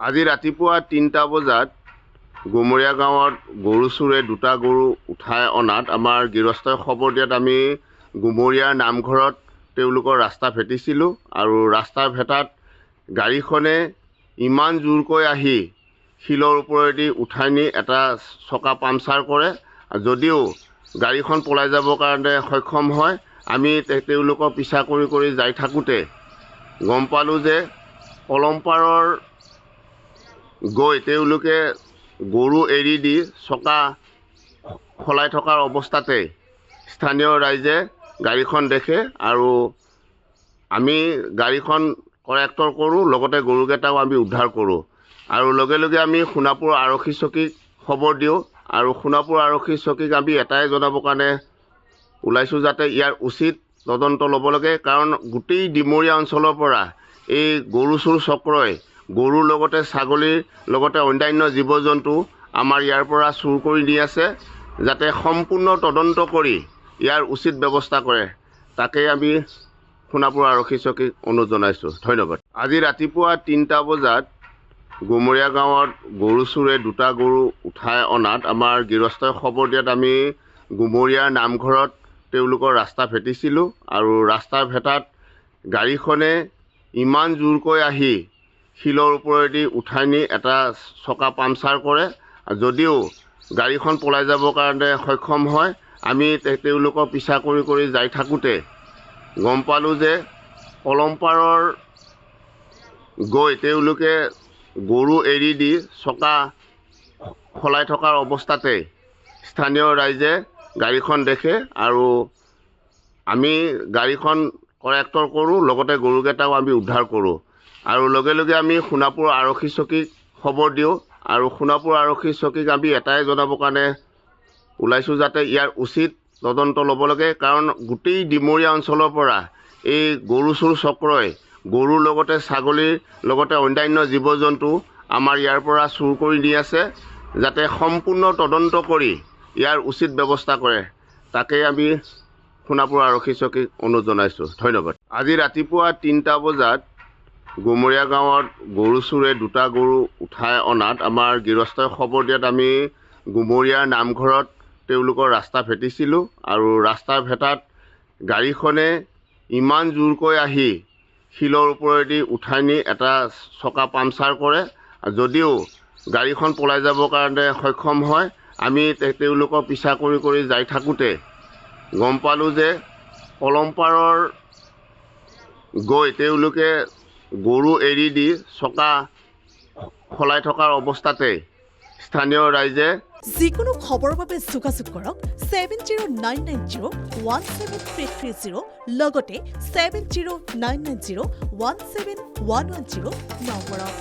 আজি ৰাতিপুৱা ৩টা বজাত গুমৰীয়া গাঁৱত গৰু চোৰে দুটা গৰু উঠাই অনাত আমাৰ গৃহস্থই খবৰ দিয়াত আমি গুমৰীয়াৰ নামঘৰত তেওঁলোকৰ ৰাস্তা ভেটিছিলোঁ আৰু ৰাস্তা ভেটাত গাড়ীখনে ইমান জোৰকৈ আহি শিলৰ ওপৰেদি উঠাই নি এটা চকা পামচাৰ কৰে। যদিও গাড়ীখন পলাই যাবৰ কাৰণে সক্ষম হয়, আমি তেওঁলোকৰ পিছা কৰি যাই থাকোঁতে গম পালোঁ যে কলমপাৰৰ গৈ তেওঁলোকে গৰু এৰি দি চকা সলাই থকাৰ অৱস্থাতে স্থানীয় ৰাইজে গাড়ীখন দেখে আৰু আমি গাড়ীখন কৰেক্টৰ কৰোঁ, লগতে গৰুকেইটাও আমি উদ্ধাৰ কৰোঁ আৰু লগে লগে আমি সোণাপুৰ আৰক্ষী চকীক খবৰ দিওঁ আৰু সোণাপুৰ আৰক্ষী চকীক আমি এটাই জনাবৰ কাৰণে ওলাইছোঁ যাতে ইয়াৰ উচিত তদন্ত ল'ব লাগে। কাৰণ গোটেই ডিমৰীয়া অঞ্চলৰ পৰা এই গৰু চোৰ চক্ৰই গৰুৰ লগতে ছাগলীৰ লগতে অন্যান্য জীৱ জন্তু আমাৰ ইয়াৰ পৰা চুৰ কৰি নি আছে, যাতে সম্পূৰ্ণ তদন্ত কৰি ইয়াৰ উচিত ব্যৱস্থা কৰে, তাকেই আমি সোণাপুৰ আৰক্ষী চকীক অনুৰোধ জনাইছোঁ। ধন্যবাদ। আজি ৰাতিপুৱা ৩টা বজাত গুমৰীয়া গাঁৱত গৰু চোৰে দুটা গৰু উঠাই অনাত আমাৰ গৃহস্থই খবৰ দিয়াত আমি গুমৰীয়াৰ নামঘৰত তেওঁলোকৰ ৰাস্তা ভেটিছিলোঁ আৰু ৰাস্তা ভেটাত গাড়ীখনে ইমান জোৰকৈ আহি শিলৰ ওপৰেদি উঠাই নি এটা চকা পামচাৰ কৰে। যদিও গাড়ীখন পলাই যাবৰ কাৰণে সক্ষম হয়, আমি তেওঁলোকৰ পিছা কৰি যাই থাকোঁতে গম পালোঁ যে কলমপাৰৰ গৈ তেওঁলোকে গৰু এৰি দি চকা সলাই থকাৰ অৱস্থাতে স্থানীয় ৰাইজে গাড়ীখন দেখে আৰু আমি গাড়ীখন কৰেক্টৰ কৰোঁ, লগতে গৰুকেইটাও আমি উদ্ধাৰ কৰোঁ আৰু লগে লগে আমি সোণাপুৰ আৰক্ষী চকীক খবৰ দিওঁ আৰু সোণাপুৰ আৰক্ষী চকীক আমি এটাই জনাবৰ কাৰণে ওলাইছোঁ যাতে ইয়াৰ উচিত তদন্ত ল'ব লাগে। কাৰণ গোটেই ডিমৰীয়া অঞ্চলৰ পৰা এই গৰু চোৰ চক্ৰই গৰুৰ লগতে ছাগলীৰ লগতে অন্যান্য জীৱ জন্তু আমাৰ ইয়াৰ পৰা চুৰ কৰি নি আছে, যাতে সম্পূৰ্ণ তদন্ত কৰি ইয়াৰ উচিত ব্যৱস্থা কৰে, তাকেই আমি সোণাপুৰ আৰক্ষী চকীক অনুৰোধ জনাইছোঁ। ধন্যবাদ। আজি ৰাতিপুৱা ৩টা বজাত গুমৰীয়া গাঁৱত গৰু চোৰে দুটা গৰু উঠাই অনাত আমাৰ গৃহস্থই খবৰ দিয়াত আমি গুমৰীয়াৰ নামঘৰত তেওঁলোকৰ ৰাস্তা ভেটিছিলোঁ আৰু ৰাস্তা ভেটাত গাড়ীখনে ইমান জোৰকৈ আহি শিলৰ ওপৰেদি উঠাই নি এটা চকা পামচাৰ কৰে। যদিও গাড়ীখন পলাই যাবৰ কাৰণে সক্ষম হয়, আমি তেওঁলোকৰ পিছা কৰি যাই থাকোঁতে গম পালোঁ যে কলমপাৰৰ গৈ তেওঁলোকে গৰু এৰি দি চকা সলাই থকাৰ অৱস্থাতে স্থানীয় ৰাইজে যিকোনো খবৰৰ বাবে যোগাযোগ কৰক 7099017330 লগতে 7099017110 নম্বৰত।